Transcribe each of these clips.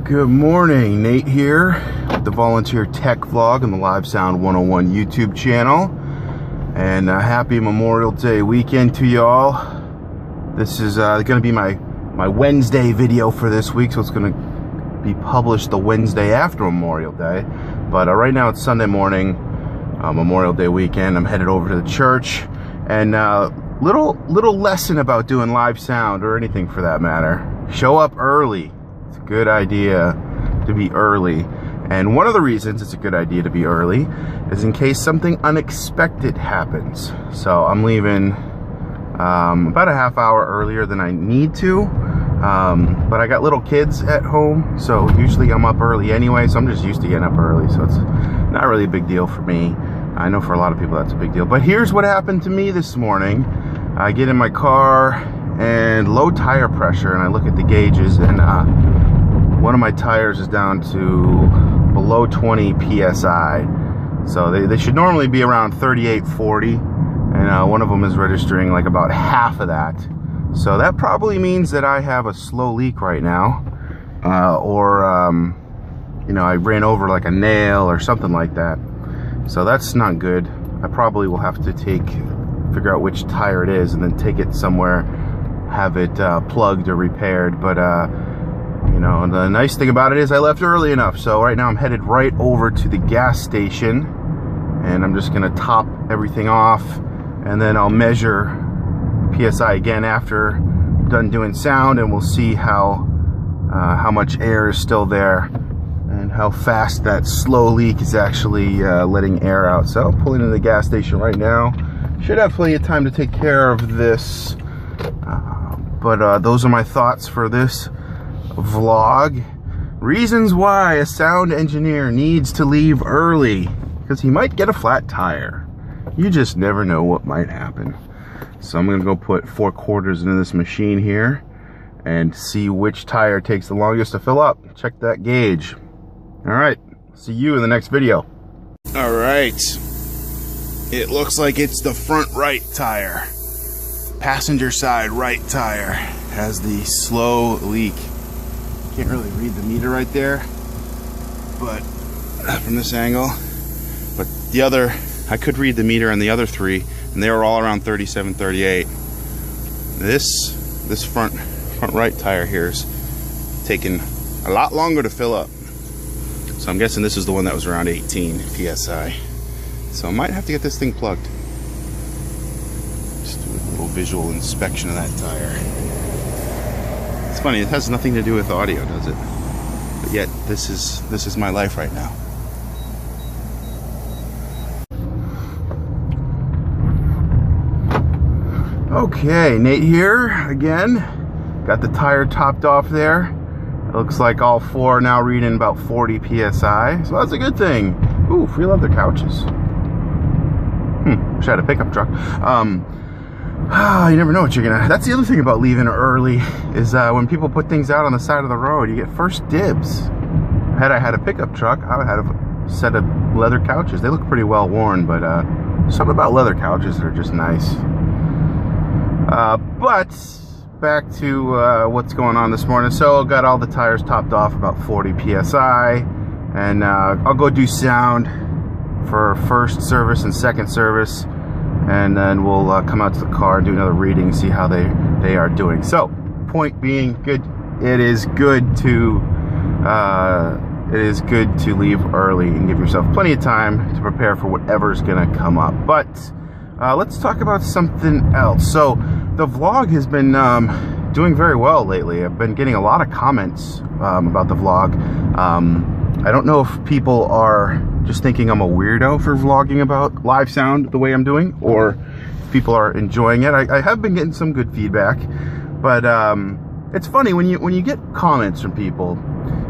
Good morning, Nate here with the Volunteer Tech Vlog on the Live Sound 101 YouTube channel. And happy Memorial Day weekend to y'all. This is going to be my Wednesday video for this week, so it's going to be published the Wednesday after Memorial Day. But right now it's Sunday morning, Memorial Day weekend. I'm headed over to the church, and little lesson about doing live sound or anything for that matter. Show up early. It's a good idea to be early. And one of the reasons it's a good idea to be early is in case something unexpected happens. So I'm leaving about a half hour earlier than I need to. But I got little kids at home, so usually I'm up early anyway, so I'm just used to getting up early, so it's not really a big deal for me. I know for a lot of people that's a big deal. But here's what happened to me this morning. I get in my car and low tire pressure, and I look at the gauges, and one of my tires is down to below 20 psi. So they should normally be around 38, 40, and one of them is registering like about half of that. So that probably means that I have a slow leak right now, you know, I ran over like a nail or something like that. So that's not good. I probably will have to figure out which tire it is and then take it somewhere, have it plugged or repaired. But you know, the nice thing about it is I left early enough. So right now I'm headed right over to the gas station, and I'm just gonna top everything off, and then I'll measure PSI again after I'm done doing sound, and we'll see how much air is still there and how fast that slow leak is actually letting air out. So I'm pulling into the gas station right now. Should have plenty of time to take care of this. But those are my thoughts for this vlog. Reasons why a sound engineer needs to leave early, because he might get a flat tire. You just never know what might happen. So I'm gonna go put 4 quarters into this machine here and see which tire takes the longest to fill up. Check that gauge. All right, see you in the next video. All right, it looks like it's the front right tire. Passenger side right tire has the slow leak. Can't really read the meter right there, but from this angle. But the other, I could read the meter on the other 3, and they were all around 37, 38. This front right tire here is taking a lot longer to fill up. So I'm guessing this is the one that was around 18 psi. So I might have to get this thing plugged. Just do a little visual inspection of that tire. It's funny, it has nothing to do with audio, does it? But yet this is my life right now. Okay, Nate here again. Got the tire topped off there. It looks like all 4 are now reading about 40 psi, so that's a good thing. Ooh, free leather couches. Wish I had a pickup truck. You never know what you're gonna. That's the other thing about leaving early is when people put things out on the side of the road, you get first dibs. Had I had a pickup truck, I would have a set of leather couches. They look pretty well worn, but something about leather couches that are just nice. But back to what's going on this morning. So I got all the tires topped off about 40 psi, and I'll go do sound for first service and second service, and then we'll come out to the car and do another reading, see how they are doing. So point being, good. It is good to leave early and give yourself plenty of time to prepare for whatever's gonna come up. But let's talk about something else. So the vlog has been doing very well lately. I've been getting a lot of comments about the vlog. I don't know if people are just thinking I'm a weirdo for vlogging about live sound the way I'm doing, or if people are enjoying it. I have been getting some good feedback, but it's funny when you get comments from people,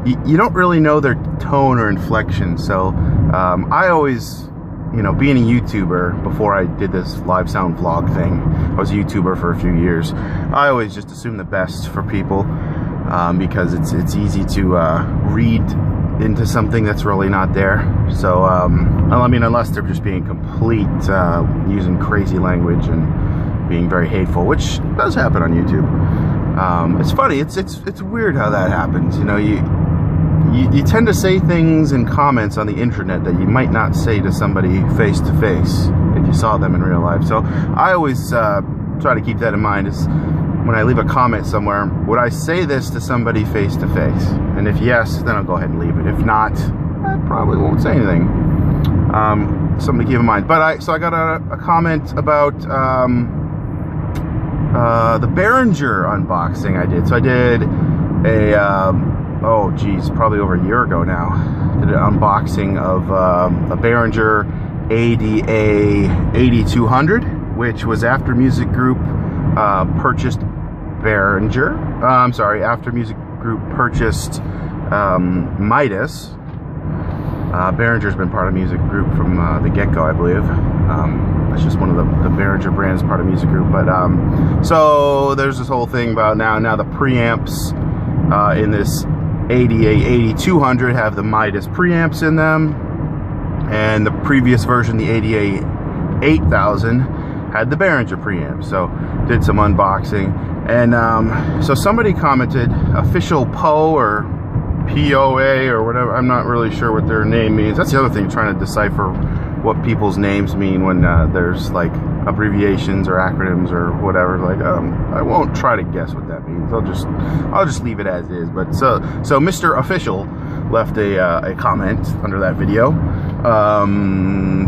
you don't really know their tone or inflection. So I always, you know, being a YouTuber, before I did this live sound vlog thing, I was a YouTuber for a few years. I always just assume the best for people because it's easy to read into something that's really not there. So I mean, unless they're just being complete, using crazy language and being very hateful, which does happen on YouTube. It's funny, it's weird how that happens. You know, you tend to say things in comments on the internet that you might not say to somebody face to face if you saw them in real life. So I always try to keep that in mind. Is when I leave a comment somewhere, would I say this to somebody face to face? And if yes, then I'll go ahead and leave it. If not, I probably won't say anything. Something to keep in mind. But so I got a comment about the Behringer unboxing I did. So I did a oh geez, probably over a year ago now. Did an unboxing of a Behringer ADA 8200, which was after Music Group purchased Behringer. I'm sorry, after Music Group purchased Midas. Behringer's been part of Music Group from the get-go, I believe. That's just one of the Behringer brands, part of Music Group. But so there's this whole thing about now the preamps in this ADA 8200 have the Midas preamps in them, and the previous version, the ADA 8000, had the Behringer preamp. So did some unboxing, and so somebody commented, official Poe or POA or whatever, I'm not really sure what their name means. That's the other thing, trying to decipher what people's names mean when there's like abbreviations or acronyms or whatever. Like I won't try to guess what that means. I'll just leave it as is. But so Mr. Official left a comment under that video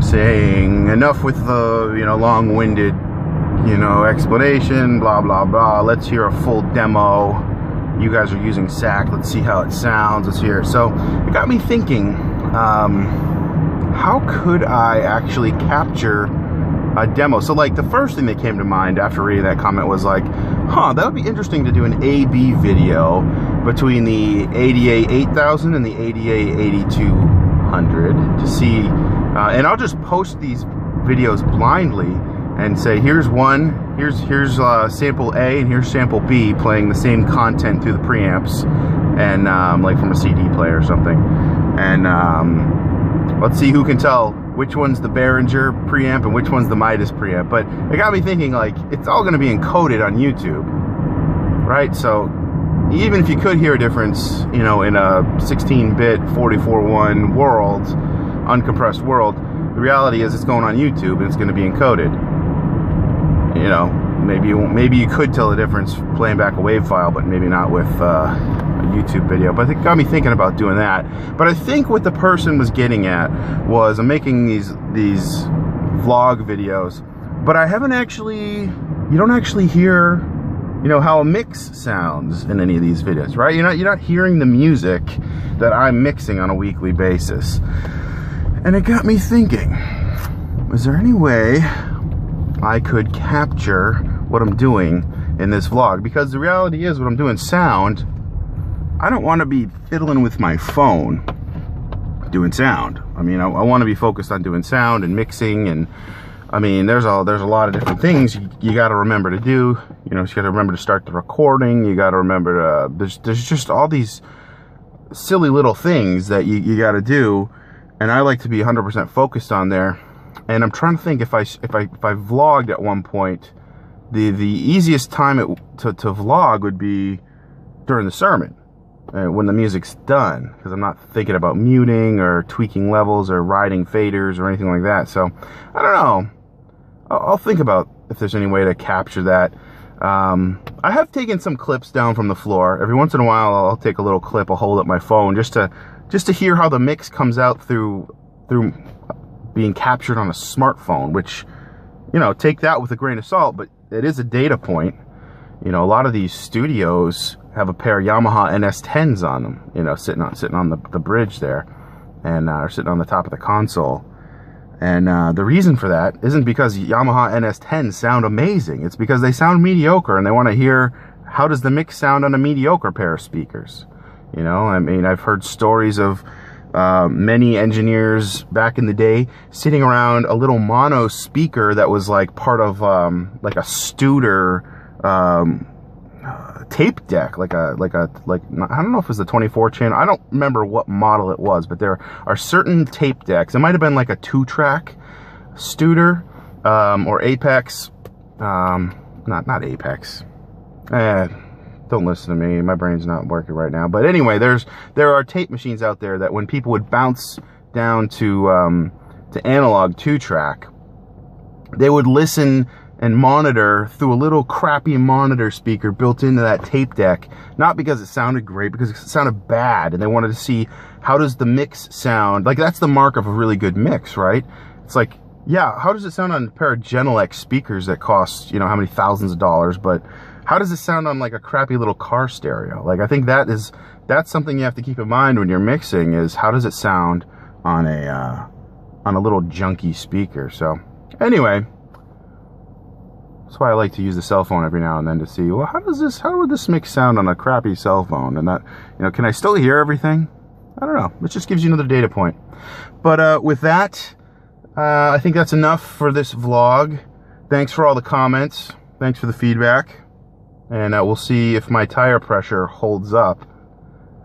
saying, enough with the long-winded explanation, blah blah blah, let's hear a full demo. You guys are using SAC, let's see how it sounds, let's hear it. So it got me thinking, how could I actually capture a demo? So like the first thing that came to mind after reading that comment was like, that would be interesting to do an A/B video between the ADA 8000 and the ADA 8200 to see, and I'll just post these videos blindly and say, here's sample A and here's sample B playing the same content through the preamps, and like from a CD player or something, and let's see who can tell which one's the Behringer preamp and which one's the Midas preamp. But it got me thinking, like, it's all going to be encoded on YouTube, right? So even if you could hear a difference, in a 16-bit 44.1 world, uncompressed world, the reality is it's going on YouTube and it's going to be encoded. Maybe you could tell the difference playing back a WAV file, but maybe not with a YouTube video. But it got me thinking about doing that. But I think what the person was getting at was, I'm making these vlog videos, but I haven't actually, you don't actually hear, how a mix sounds in any of these videos, right? You're not hearing the music that I'm mixing on a weekly basis. And it got me thinking, is there any way I could capture what I'm doing in this vlog? Because the reality is, when I'm doing sound, I don't want to be fiddling with my phone doing sound. I mean, I want to be focused on doing sound and mixing, and I mean, there's a lot of different things you got to remember to do. You got to remember to start the recording. You got to remember to, there's just all these silly little things that you got to do, and I like to be 100% focused on there. And I'm trying to think, if I vlogged at one point, the easiest time to vlog would be during the sermon, when the music's done, because I'm not thinking about muting or tweaking levels or riding faders or anything like that. So I don't know. I'll think about if there's any way to capture that. I have taken some clips down from the floor. Every once in a while, I'll take a little clip, I'll hold up my phone just to hear how the mix comes out through being captured on a smartphone, which, take that with a grain of salt, but it is a data point. A lot of these studios have a pair of Yamaha NS10s on them, sitting on the bridge there, and are sitting on the top of the console. And the reason for that isn't because Yamaha NS10s sound amazing. It's because they sound mediocre, and they want to hear, how does the mix sound on a mediocre pair of speakers? I mean, I've heard stories of many engineers back in the day sitting around a little mono speaker that was like part of like a Studer tape deck, like I don't know if it was the 24 channel. I don't remember what model it was, but there are certain tape decks. It might have been like a 2-track Studer or Apex, not Apex. Don't listen to me. My brain's not working right now. But anyway, there are tape machines out there that when people would bounce down to analog 2-track, they would listen and monitor through a little crappy monitor speaker built into that tape deck, not because it sounded great, because it sounded bad, and they wanted to see how does the mix sound. Like, that's the mark of a really good mix, right? It's like, yeah, how does it sound on a pair of Genelec speakers that cost, you know, how many thousands of dollars, but how does it sound on like a crappy little car stereo? Like, I think that's something you have to keep in mind when you're mixing, is how does it sound on a little junky speaker. So anyway, that's why I like to use the cell phone every now and then to see, well, how would this mix sound on a crappy cell phone? And that, you know, can I still hear everything? I don't know. It just gives you another data point. But with that, I think that's enough for this vlog. Thanks for all the comments. Thanks for the feedback. And we'll see if my tire pressure holds up.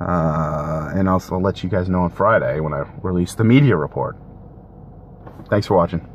And I'll let you guys know on Friday when I release the media report. Thanks for watching.